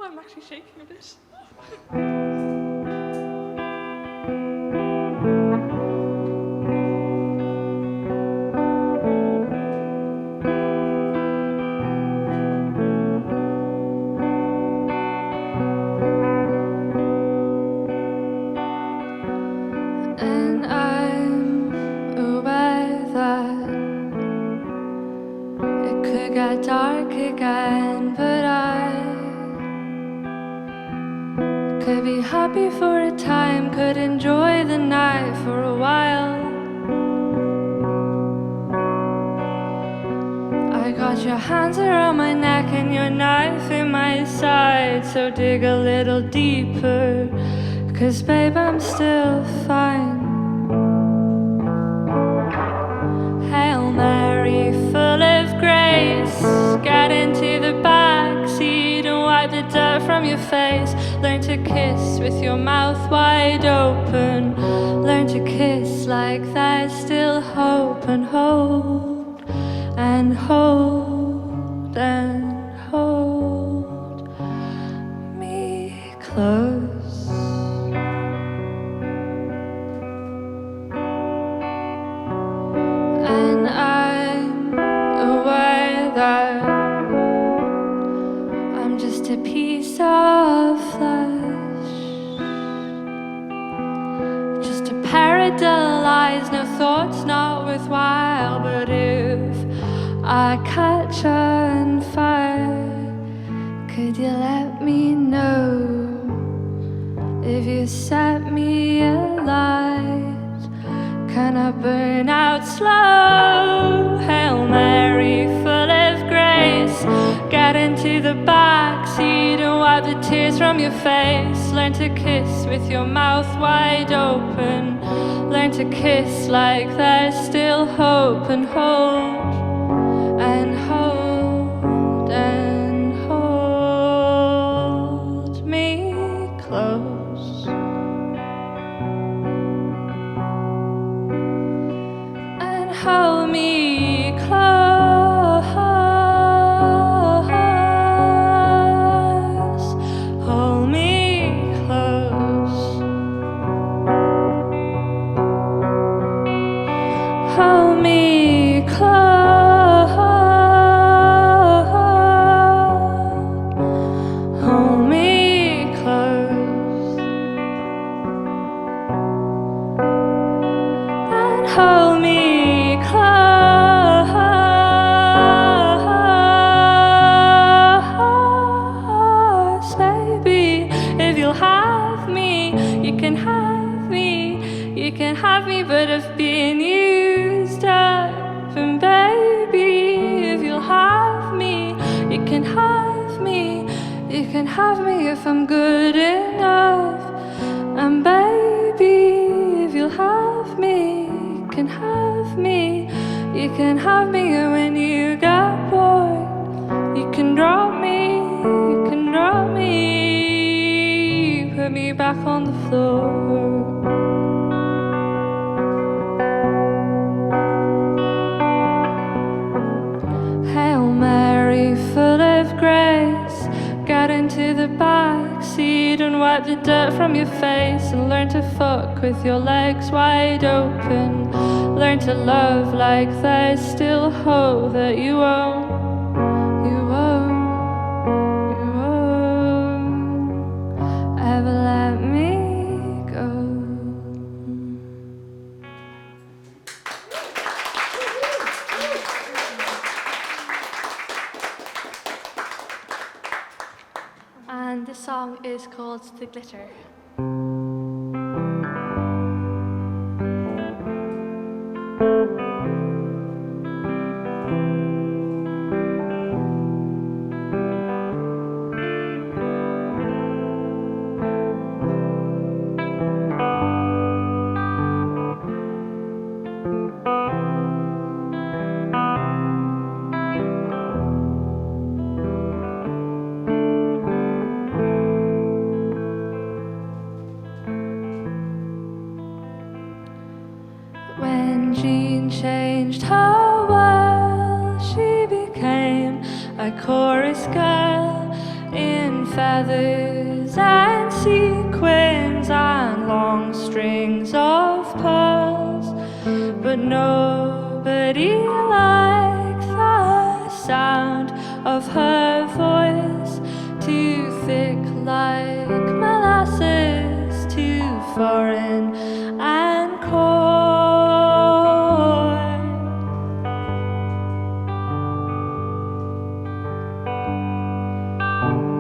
I'm actually shaking a bit. And I'm aware that it could get dark again, but I could be happy for a time, could enjoy the night for a while. I got your hands around my neck and your knife in my side, so dig a little deeper, 'cause babe, I'm still fine. Hail Mary, full of grace, get into the back seat and wipe the dirt from your face. Learn to kiss with your mouth wide open. Learn to kiss like there's still hope, and hold and hold and hold me close. And I'm aware that I'm just a piece of flesh, just a pair of dull eyes, no thoughts not worthwhile. But if I catch on fire, could you let me know? If you set me alight, can I burn out slow? Hail Mary, full of grace, get into the back seat and wipe the tears from your face. Learn to kiss with your mouth wide open. Learn to kiss like there's still hope, and hold and hold and hold me close. And hold me close. Hold me close. Hold me close. Hold me close. And hold me close, baby. If you'll have me, you can have me. You can have me, but I've been used up. And baby, if you'll have me, you can have me. You can have me if I'm good enough. And baby, if you'll have me, you can have me. You can have me, and when you get bored, you can drop me. You can drop me. Put me back on the floor. Hail Mary, full of grace, get into the back seat and wipe the dirt from your face. And learn to fuck with your legs wide open. Learn to love like there's still hope, that you won't, you won't, you won't ever let me go. And the song is called The Glitter. feathers and sequins and long strings of pearls, but nobody liked the sound of her voice, too thick like molasses, too foreign and coy.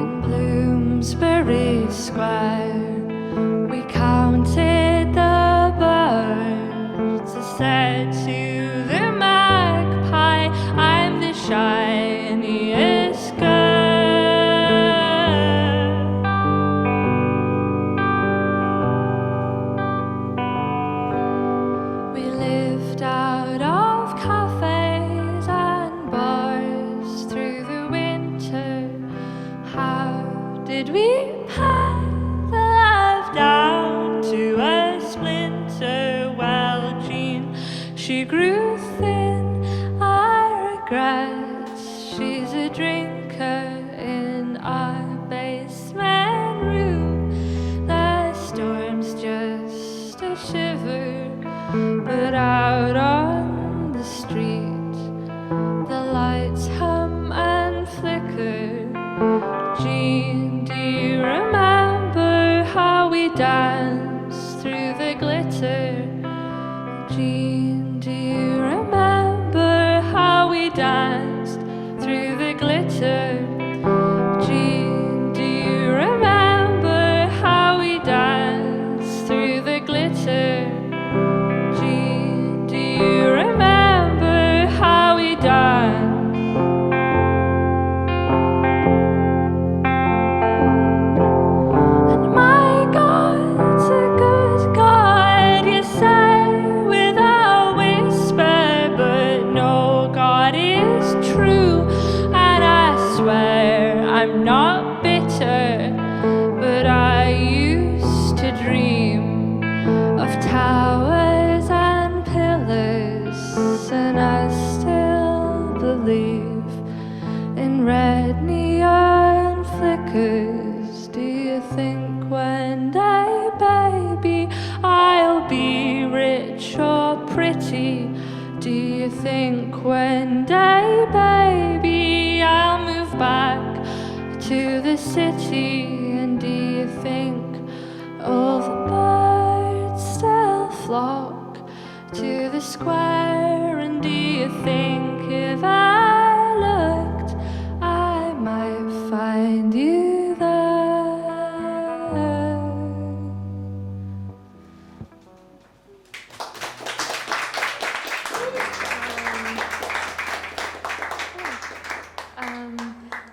In Bloomsbury Square we counted the birds. I said to the magpie, I'm the shiniest girl. We lived out of cafes and bars through the winter. How did we pack the love down to a splinter? Well, Jean, she grew thin, I regret. She's a drinker in our basement room. The storm's just a shiver, but out on the street the lights hum and flicker. Jean, do you remember how we danced through the glitter? Jean, do you remember how we danced through the glitter? Jean, do you remember how we danced through the glitter? Jean, do you remember how we danced? And my God's a good God, you say with a whisper, but no, God is true. And I swear I'm not bitter, but I used to dream of towers and pillars, and I still believe in red neon flickers. Do you think one day, baby, I'll be rich or pretty? Do you think one day, baby, I'll move back to the city? And do you think all the birds still flock to the square? And do you think if I looked, I might find you there?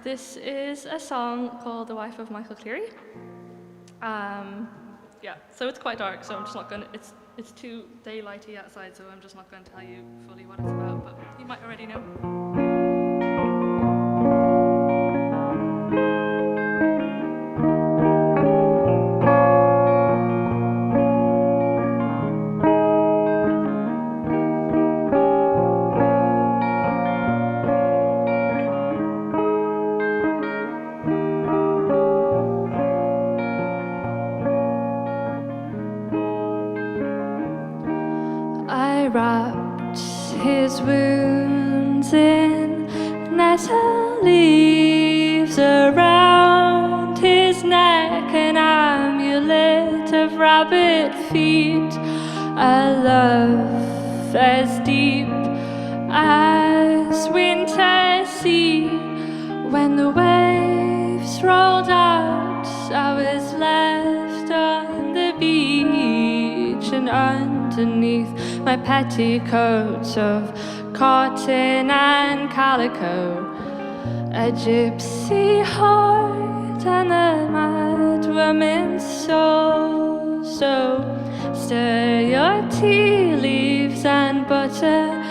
This is a song called The Wife of Mícheál Cleary. Yeah, so it's quite dark, so I'm just not going to, it's too daylighty outside, so I'm just not going to tell you fully what it's about, but you might already know. I wrapped his wounds in nettle leaves around his neck, an amulet of rabbit feet, a love as deep as winter sea. When the waves rolled out, I was left on the beach, and underneath my petticoats of cotton and calico, a gypsy heart and a mad woman's soul. So stir your tea leaves and butter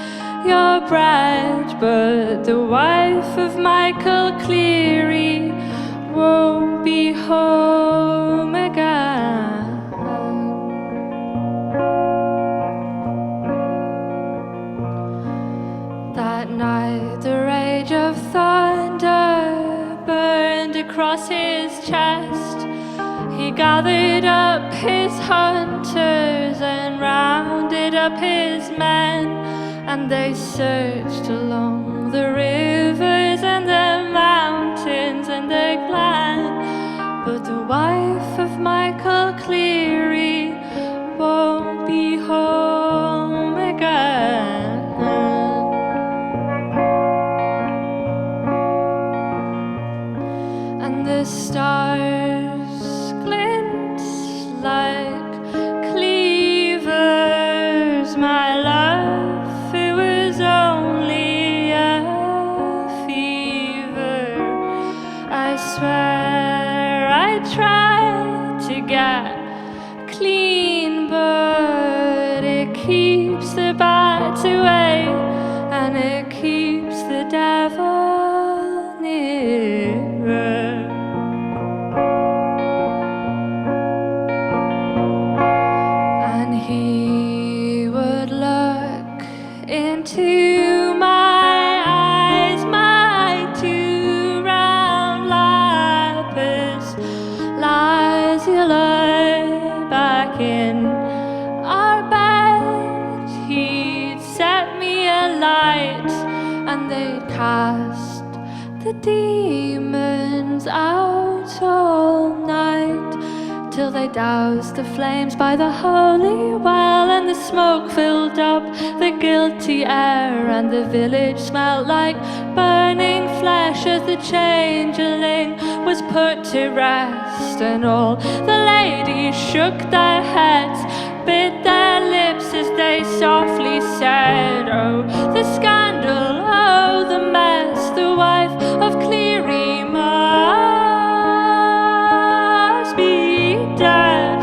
your bread, but the wife of Mícheál Cleary won't be home again. That night the rage of thunder burned across across his chest. He gathered up his hunters and rounded up his men, and they searched along the rivers and the mountains and the glen. But the wife of Mícheál Cleary won't be home again. And the stars glint like cleavers, my love, it was only a fever. I swear I tried to get clean, but it keeps the bats away, and it keeps the devil nearer. And he would look into my eyes, my two round lapis lies. You lie back in our bed. He'd set me alight, and they'd cast the demons out all night, till they doused the flames by the holy well, and the smoke filled up the guilty air, and the village smelled like burning flesh as the changeling was put to rest. And all the ladies shook their heads, bit their lips as they softly said, oh, the scandal, oh, the mess, the wife of Cleary must be dead.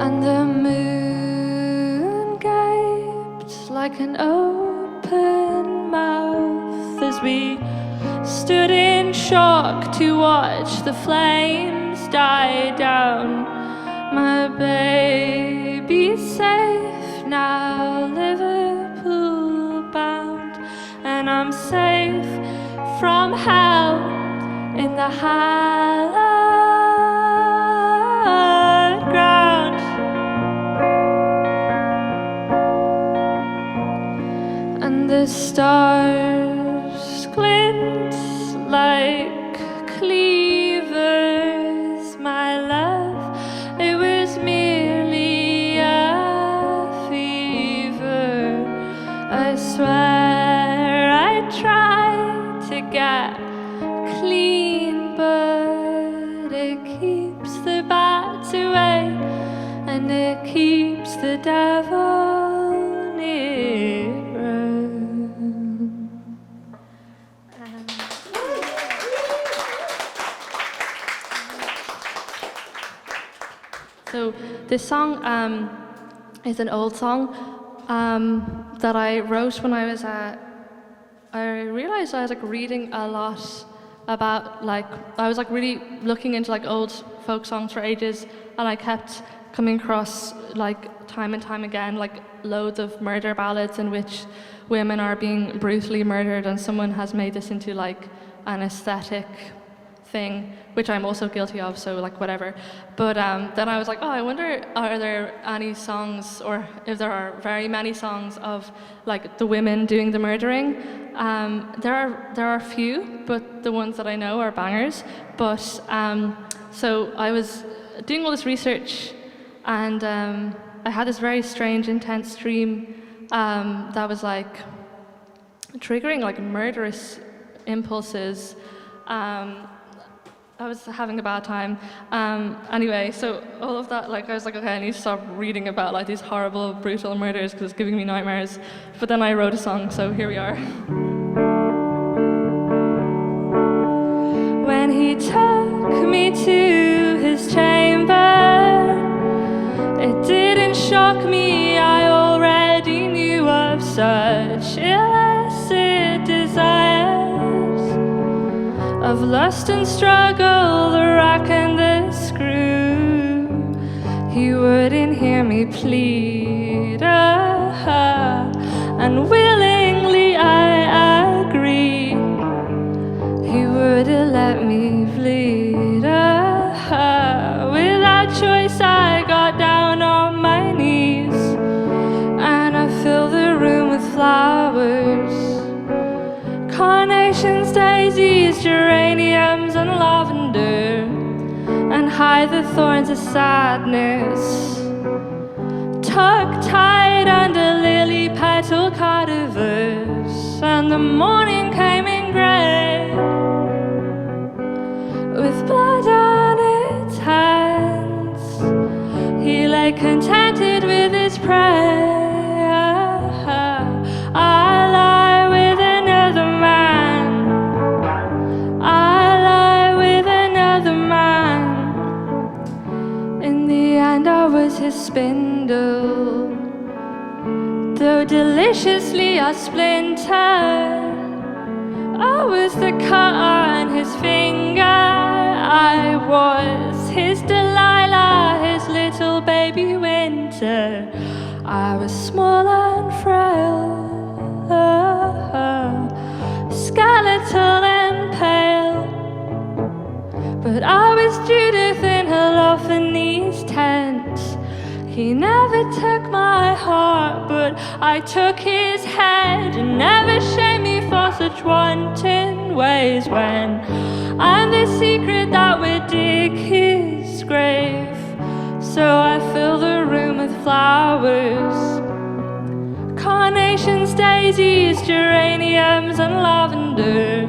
And the moon gaped like an open mouth as we stood in shock to watch the flames die down. My baby's safe now, Liverpool bound, and I'm safe from hell in the hallowed ground. And the stars glint like cleavers, my love, it was merely a fever. I swear I tried to get clean, but it keeps the bats away, and it keeps the devil nearer. So this song is an old song that I wrote when I was I realized I was like reading a lot about I was like really looking into like old folk songs for ages, and I kept coming across like time and time again like loads of murder ballads in which women are being brutally murdered, and someone has made this into like an aesthetic thing, which I'm also guilty of, so like whatever. But then I was like, oh, I wonder, are there any songs, or if there are very many songs of like the women doing the murdering? There are few, but the ones that I know are bangers. But so I was doing all this research, and I had this very strange, intense dream that was like triggering like murderous impulses. I was having a bad time. Anyway, so all of that, like I was like, okay, I need to stop reading about like these horrible, brutal murders because it's giving me nightmares. But then I wrote a song, so here we are. When he took me to his chamber, it didn't shock me, I already knew of such illicit desires, of lust and struggle, the rack and the screw. He wouldn't hear me plead, and willingly I Carnations, daisies, geraniums, and lavender, and hide the thorns of sadness. Tucked tight under lily petal cadavers, and the morning came in grey, with blood on its hands. He lay contented with his prey. I lie with another man. I lie with another man. In the end I was his spindle, though deliciously I splintered. I was the cut on his finger. I was his Delilah, his little baby winter. I was small and frail, skeletal and pale, but I was Judith in her Lophanese tent. He never took my heart, but I took his head, and never shame me for such wanton ways, when I'm the secret that would dig his grave. So I fill the room with flowers, carnations, daisies, geraniums, and lavender,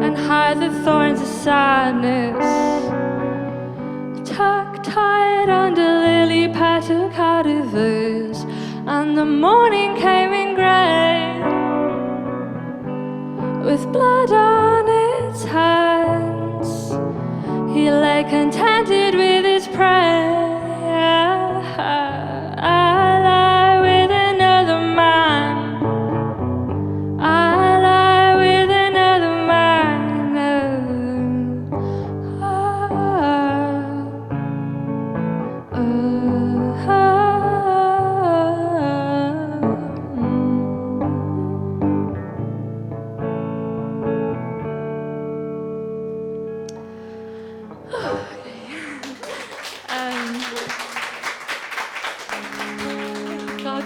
and hide the thorns of sadness. Tucked tight under lily petal cadavers, and the morning came in grey, with blood on its hands. He lay contented with his prey. I lie with another man. I lie with another man.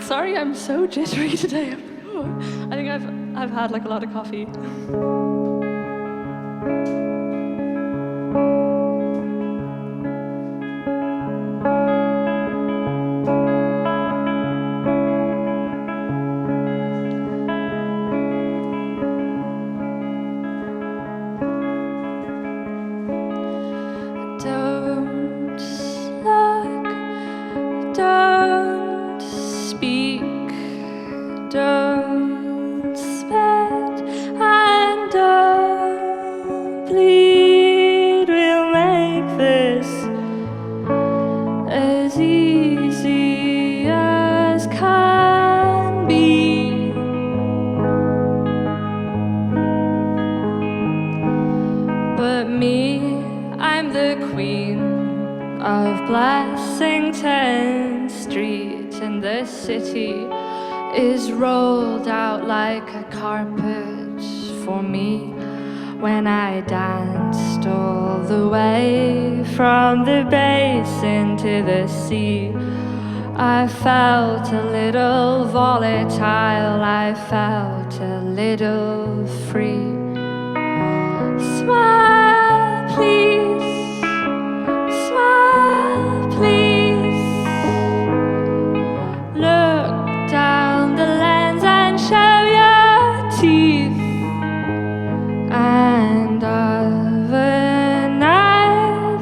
Sorry, I'm so jittery today. I think I've had like a lot of coffee. Don't spit and don't bleed. We'll make this as easy as can be. But me, I'm the queen of Blessington Street, and the city is rolled out like a carpet for me. When I danced all the way from the basin to the sea, I felt a little volatile, I felt a little free. Smile, please, smile, please. Look down the lens and show your teeth, and overnight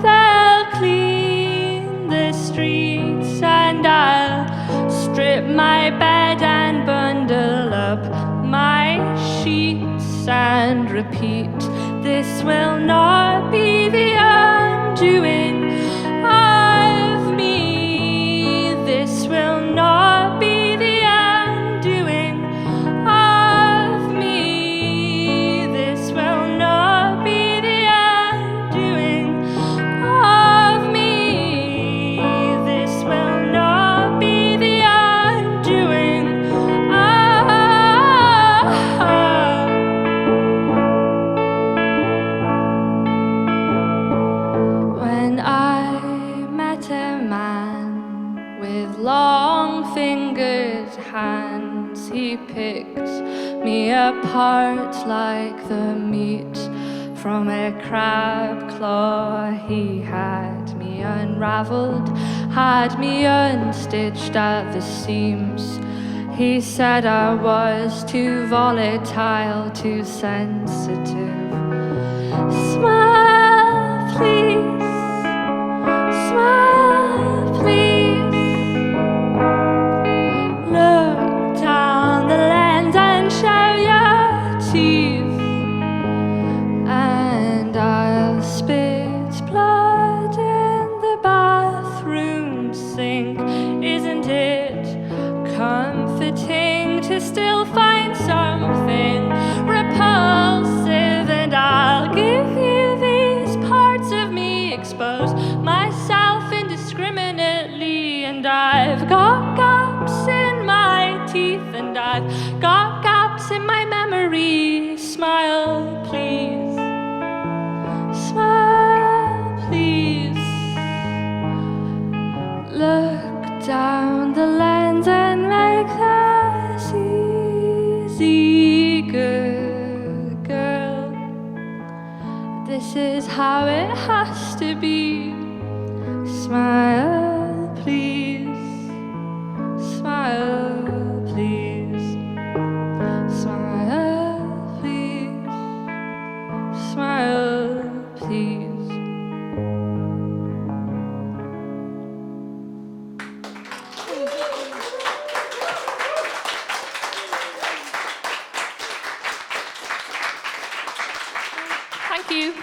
they'll clean the streets, and I'll strip my bed and bundle up my sheets and repeat, this will not be the undoing of me, this will not be apart like the meat from a crab claw. He had me unraveled, had me unstitched at the seams. He said I was too volatile, too sensitive. Smile, please. Smile, please. Look down the lens and show your teeth, and I'll spit blood in the bathroom sink. Isn't it comforting to still find something repulsive? And I'll give you these parts of me, expose myself indiscriminately. And I've got gaps in my teeth, and I've got gaps in my memory. Smile, please. Smile, please. Look down the lens and make this easy, good girl. This is how it has to be. Smile, please. Smile, please. Smile, please. Smile, please. Thank you.